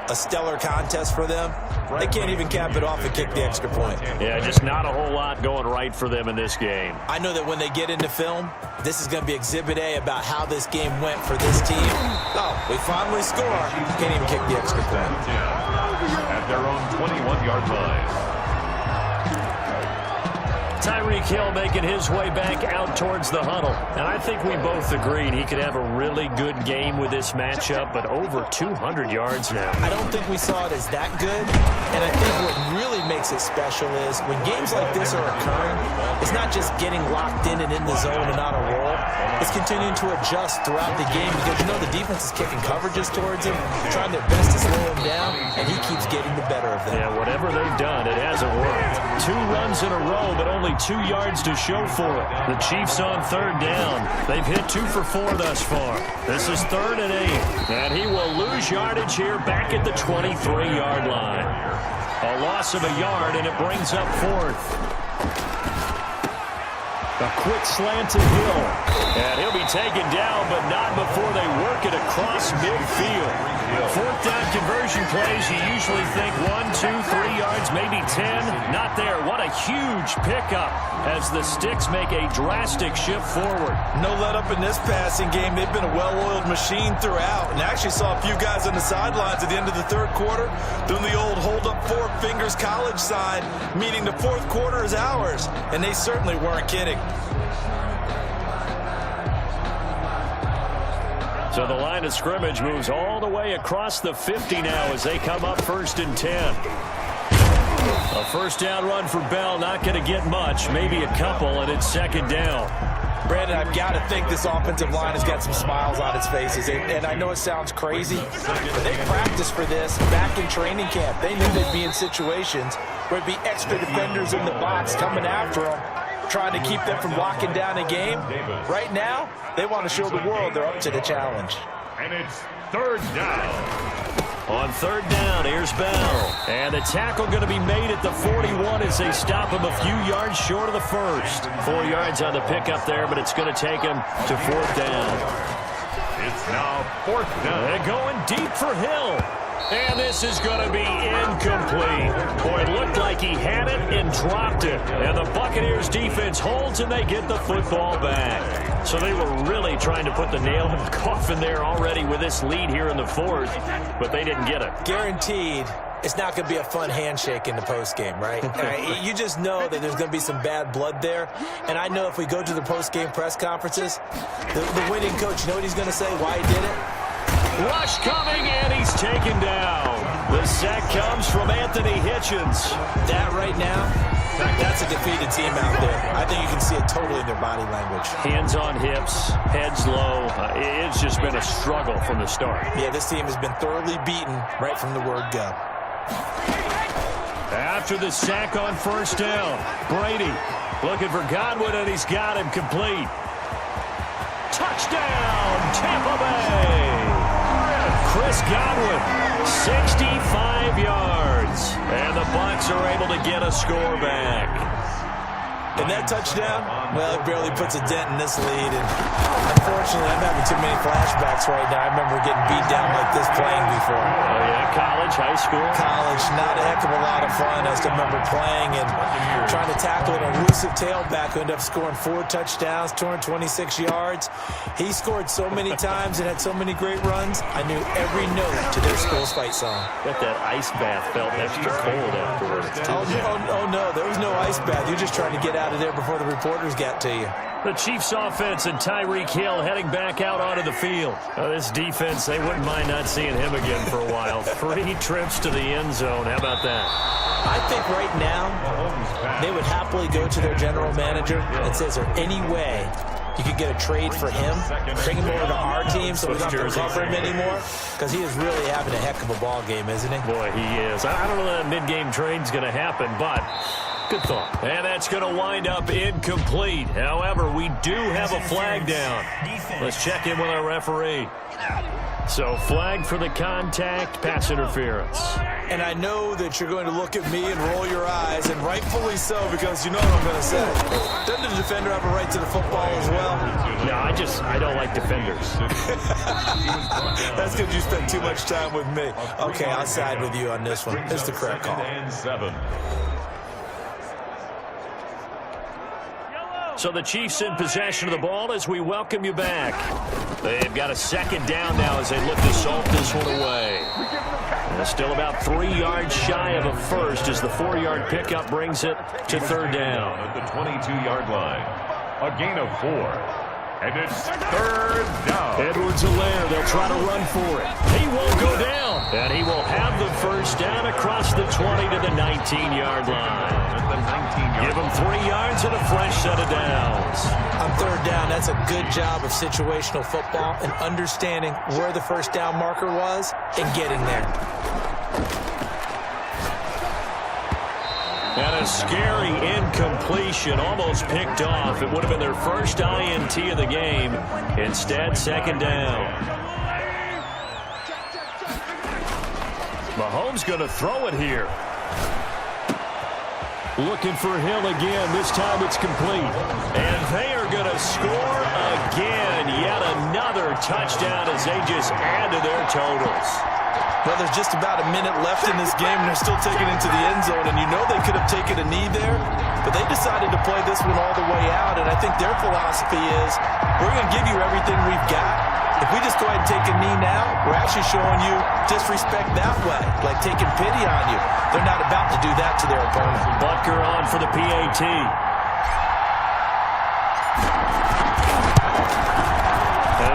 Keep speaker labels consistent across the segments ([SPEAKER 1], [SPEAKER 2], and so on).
[SPEAKER 1] a stellar contest for them. They can't even cap it off and kick the extra point.
[SPEAKER 2] Yeah, just not a whole lot going right for them in this game.
[SPEAKER 1] I know that when they get into film, this is going to be Exhibit A about how this game went for this team. Oh, we finally score. Can't even kick the extra point.
[SPEAKER 3] At their own 21-yard line.
[SPEAKER 2] Tyreek Hill making his way back out towards the huddle. And I think we both agreed he could have a really good game with this matchup, but over 200 yards now.
[SPEAKER 1] I don't think we saw it as that good. And I think what really makes it special is when games like this are occurring, it's not just getting locked in and in the zone and on a roll. It's continuing to adjust throughout the game because, you know, the defense is kicking coverages towards him, trying their best to slow him down, and he keeps getting the better of them.
[SPEAKER 2] Yeah, whatever they've done, it hasn't worked. 2 runs in a row, but only 2 yards to show for it. The Chiefs on 3rd down. They've hit 2 for 4 thus far. This is 3rd and 8. And he will lose yardage here back at the 23-yard line. A loss of a yard, and it brings up 4th. A quick slant to Hill. And he'll be taken down, but not before they work it across midfield. 4th down conversion plays, you usually think 1, 2, 3 yards, maybe 10. Not there. What a huge pickup as the Sticks make a drastic shift forward.
[SPEAKER 1] No let up in this passing game. They've been a well-oiled machine throughout. And actually saw a few guys on the sidelines at the end of the 3rd quarter doing the old hold up 4 fingers college sign, meaning the 4th quarter is ours. And they certainly weren't kidding.
[SPEAKER 2] So the line of scrimmage moves all the way across the 50 now as they come up 1st and 10. A 1st down run for Bell, not going to get much, maybe a couple, and it's 2nd down.
[SPEAKER 1] Brandon, I've got to think this offensive line has got some smiles on its faces. And I know it sounds crazy, but they practiced for this back in training camp. They knew they'd be in situations where it'd be extra defenders in the box coming after them, trying to keep them from locking down a game. Right now, they want to show the world they're up to the challenge.
[SPEAKER 3] And it's 3rd down.
[SPEAKER 2] On 3rd down, here's Bell. And the tackle going to be made at the 41 as they stop him a few yards short of the 1st. 4 yards on the pickup there, but it's going to take him to 4th down.
[SPEAKER 3] It's now 4th down.
[SPEAKER 2] They're going deep for Hill. And this is going to be incomplete. Boy, it looked like he had it and dropped it. And the Buccaneers defense holds and they get the football back. So they were really trying to put the nail in the coffin there already with this lead here in the 4th, but they didn't get it.
[SPEAKER 1] Guaranteed it's not going to be a fun handshake in the postgame, right? You just know that there's going to be some bad blood there. And I know if we go to the postgame press conferences, the winning coach, you know what he's going to say, why he did it?
[SPEAKER 2] Rush coming, and he's taken down. The sack comes from Anthony Hitchens.
[SPEAKER 1] That right now, that's a defeated team out there. I think you can see it totally in their body language.
[SPEAKER 2] Hands on hips, heads low. It's just been a struggle from the start.
[SPEAKER 1] Yeah, this team has been thoroughly beaten right from the word go.
[SPEAKER 2] After the sack on 1st down, Brady looking for Godwin, and he's got him complete. Touchdown, Tampa Bay. Chris Godwin, 65 yards. And the Bucs are able to get a score back.
[SPEAKER 1] And that touchdown, well, it barely puts a dent in this lead. And unfortunately, I'm having too many flashbacks right now. I remember getting beat down like this playing before.
[SPEAKER 2] Oh, yeah, college, high school?
[SPEAKER 1] College, not a heck of a lot of fun. I just remember playing and trying to tackle an elusive tailback who ended up scoring 4 touchdowns, 226 yards. He scored so many times and had so many great runs, I knew every note to their school's fight song.
[SPEAKER 2] Bet that ice bath felt extra cold afterwards.
[SPEAKER 1] Oh, no, there was no ice bath. You're just trying to get out of there before the reporters got to you.
[SPEAKER 2] The Chiefs offense and Tyreek Hill heading back out onto the field. This defense, they wouldn't mind not seeing him again for a while. 3 trips to the end zone. How about that?
[SPEAKER 1] I think right now they would happily go to their general manager and say, is there any way you could get a trade for him, bring him over to our team so we don't have to cover him anymore? Because he is really having a heck of a ball game, isn't he?
[SPEAKER 2] Boy, he is. I don't know that mid-game trade's going to happen, but good thought. And that's going to wind up incomplete. However, we do have a flag down. Let's check in with our referee. So flag for the contact, pass interference.
[SPEAKER 1] And I know that you're going to look at me and roll your eyes, and rightfully so, because you know what I'm going to say. Doesn't the defender have a right to the football as well?
[SPEAKER 2] No, I don't like defenders.
[SPEAKER 1] That's because you spent too much time with me. Okay, I'll side with you on this one. It's the correct call.
[SPEAKER 3] And 7.
[SPEAKER 2] So the Chiefs in possession of the ball as we welcome you back. They've got a second down now as they look to salt this one away. And still about 3 yards shy of a first as the 4-yard pickup brings it to third down.
[SPEAKER 3] At the 22-yard line. A gain of 4. And it's third down.
[SPEAKER 2] Edwards-Helaire, they'll try to run for it. He won't go down. And he will have the first down across the 20 to the 19-yard line. Give him 3 yards and a fresh set of downs.
[SPEAKER 1] On third down, that's a good job of situational football and understanding where the first down marker was and getting there.
[SPEAKER 2] And a scary incompletion, almost picked off. It would have been their first INT of the game. Instead, second down. Mahomes going to throw it here. Looking for Hill again. This time it's complete. And they are going to score again. Yet another touchdown as they just add to their totals.
[SPEAKER 1] Well, there's just about a minute left in this game, and they're still taking it into the end zone. And you know they could have taken a knee there, but they decided to play this one all the way out. And I think their philosophy is, we're going to give you everything we've got. If we just go ahead and take a knee now, we're actually showing you disrespect that way, like taking pity on you. They're not about to do that to their opponent.
[SPEAKER 2] Butker on for the PAT.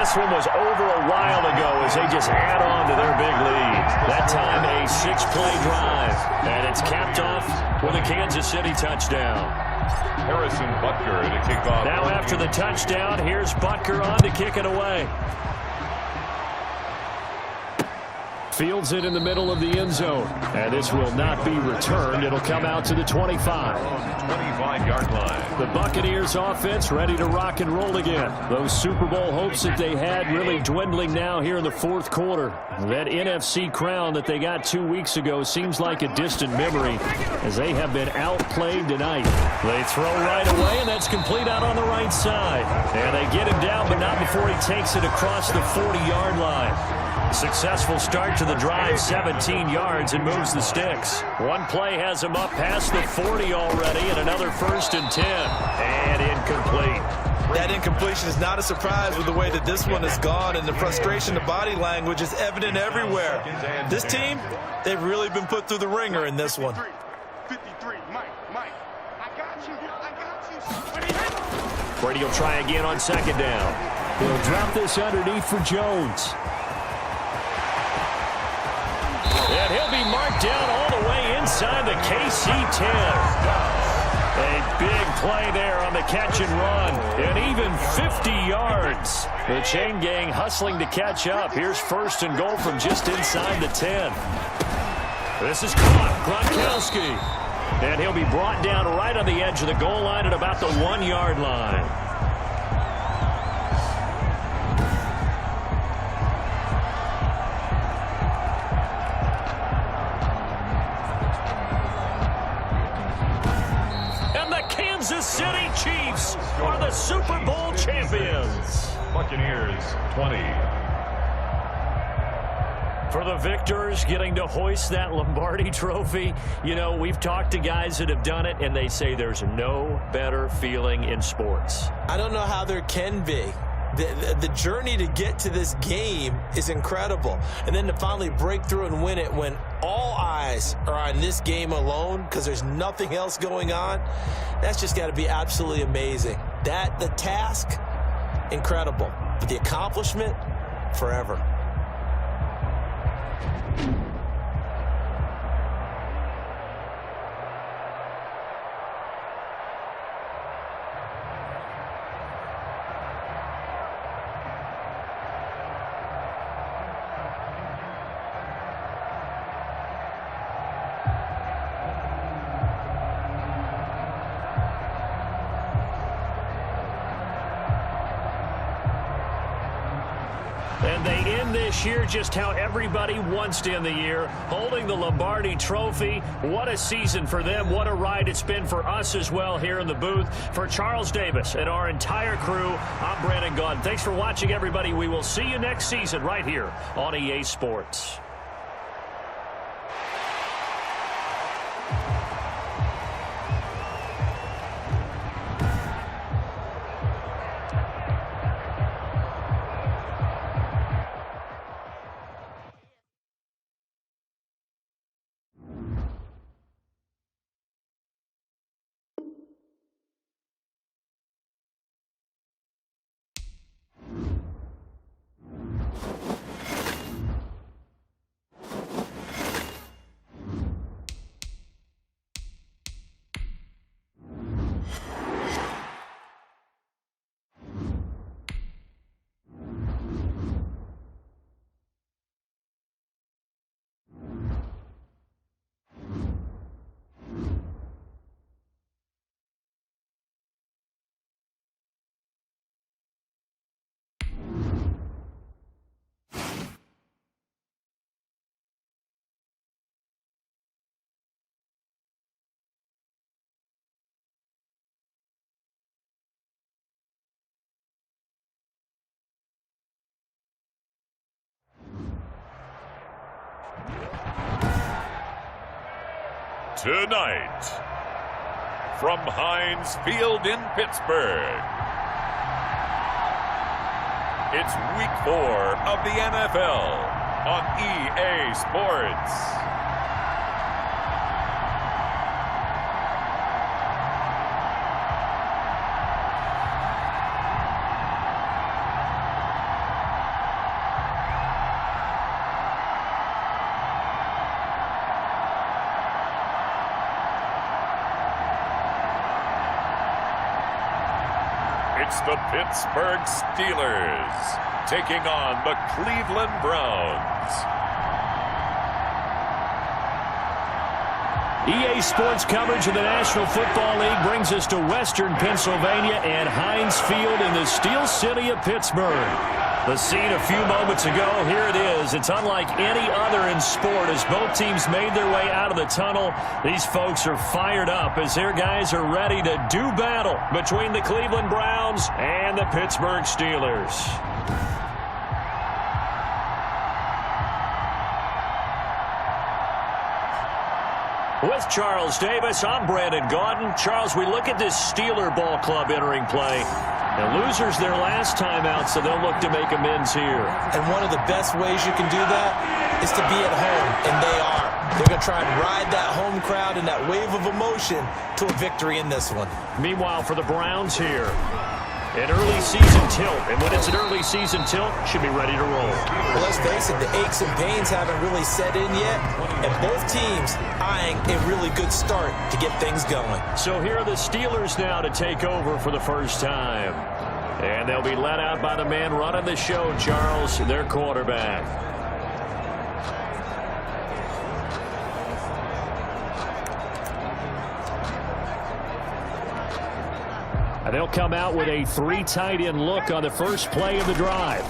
[SPEAKER 2] This one was over a while ago as they just add on to their big lead. That time a 6-play drive. And it's capped off with a Kansas City touchdown.
[SPEAKER 3] Harrison Butker to kick off.
[SPEAKER 2] Now after the touchdown, here's Butker on to kick it away. Fields it in the middle of the end zone. And this will not be returned. It'll come out to the 25.
[SPEAKER 3] 25-yard line.
[SPEAKER 2] The Buccaneers offense ready to rock and roll again. Those Super Bowl hopes that they had really dwindling now here in the fourth quarter. That NFC crown that they got 2 weeks ago seems like a distant memory as they have been outplayed tonight. They throw right away, and that's complete out on the right side. And they get him down, but not before he takes it across the 40-yard line. Successful start to the drive, 17 yards, and moves the sticks. One play has him up past the 40 already, and another 1st and 10. And incomplete.
[SPEAKER 1] That incompletion is not a surprise with the way that this one has gone, and the frustration, the body language is evident everywhere. This team, they've really been put through the ringer in this one.
[SPEAKER 4] 53, Mike, I got you.
[SPEAKER 2] Brady will try again on second down. He'll drop this underneath for Jones. And he'll be marked down all the way inside the KC-10. A big play there on the catch and run. And even 50 yards. The chain gang hustling to catch up. Here's 1st and goal from just inside the 10. This is caught. Gronkowski. And he'll be brought down right on the edge of the goal line at about the 1-yard line. Kansas City Chiefs are the Super Bowl champions.
[SPEAKER 3] Buccaneers 20.
[SPEAKER 2] For the victors getting to hoist that Lombardi trophy, you know, we've talked to guys that have done it, and they say there's no better feeling in sports.
[SPEAKER 1] I don't know how there can be. The journey to get to this game is incredible. And then to finally break through and win it when all eyes are on this game alone because there's nothing else going on, that's just got to be absolutely amazing. The task, incredible. But the accomplishment, forever.
[SPEAKER 2] And they end end this year just how everybody wants to end the year, holding the Lombardi Trophy. What a season for them. What a ride it's been for us as well here in the booth. For Charles Davis and our entire crew, I'm Brandon Gaudin. Thanks for watching, everybody. We will see you next season right here on EA Sports.
[SPEAKER 3] Tonight, from Heinz Field in Pittsburgh, it's Week 4 of the NFL on EA Sports. It's the Pittsburgh Steelers taking on the Cleveland Browns.
[SPEAKER 2] EA Sports coverage of the National Football League brings us to Western Pennsylvania and Heinz Field in the Steel City of Pittsburgh. The scene a few moments ago, here it is. It's unlike any other in sport as both teams made their way out of the tunnel. These folks are fired up as their guys are ready to do battle between the Cleveland Browns and the Pittsburgh Steelers. With Charles Davis, I'm Brandon Gaudin. Charles, we look at this Steeler ball club entering play. The losers their last time out, so they'll look to make amends here.
[SPEAKER 1] And one of the best ways you can do that is to be at home, and they are. They're going to try and ride that home crowd and that wave of emotion to a victory in this one.
[SPEAKER 2] Meanwhile, for the Browns here, an early season tilt. And when it's an early season tilt, should be ready to roll.
[SPEAKER 1] Well, let's face it, the aches and pains haven't really set in yet, and both teams eyeing a really good start to get things going.
[SPEAKER 2] So here are the Steelers now to take over for the first time. And they'll be led out by the man running the show, Charles, their quarterback. And they'll come out with a 3 tight end look on the first play of the drive.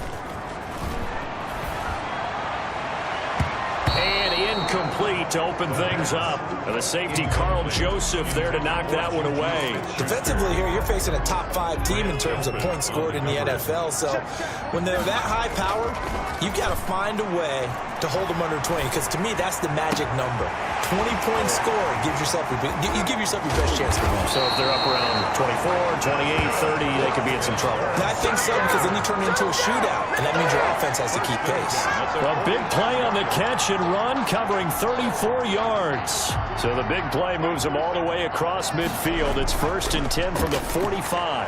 [SPEAKER 2] And incomplete to open things up. And the safety, Carl Joseph, there to knock that one away.
[SPEAKER 1] Defensively here, you're facing a top 5 team in terms of points scored in the NFL. So when they're that high power, you've got to find a way to hold them under 20. Because to me, that's the magic number. 20-point score gives yourself you give yourself your best chance to win.
[SPEAKER 2] So if they're up around 24, 28, 30, they could be in some trouble.
[SPEAKER 1] I think so, because then you turn it into a shootout, and that means your offense has to keep pace.
[SPEAKER 2] Well, big play on the catch and run, covering 34 yards. So the big play moves them all the way across midfield. It's 1st and 10 from the 45.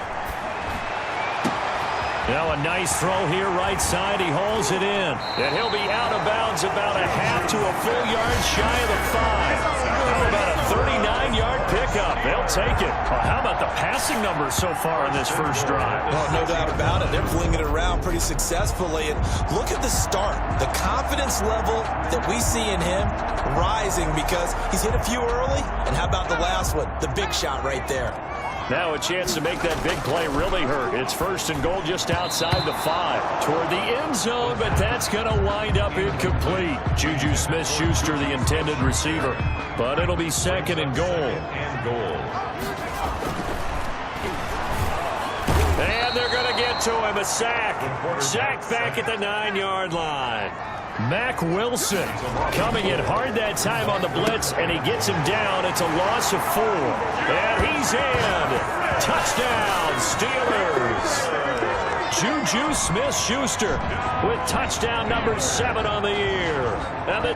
[SPEAKER 2] Now a nice throw here right side. He hauls it in. And he'll be out of bounds about a half to a full yard shy of the 5. How about a 39-yard pickup? They'll take it. Well, how about the passing numbers so far in this first drive?
[SPEAKER 1] Well, no doubt about it. They're flinging it around pretty successfully. And look at the start. The confidence level that we see in him rising because he's hit a few early. And how about the last one? The big shot right there.
[SPEAKER 2] Now a chance to make that big play really hurt. It's 1st and goal just outside the 5. Toward the end zone, but that's going to wind up incomplete. Juju Smith-Schuster, the intended receiver. But it'll be 2nd and goal. And they're going to get to him. A sack. Sack back at the 9-yard line. Mack Wilson coming in hard that time on the blitz, and he gets him down. It's a loss of 4. And he's in. Touchdown, Steelers. Juju Smith-Schuster with touchdown number 7 on the year. And the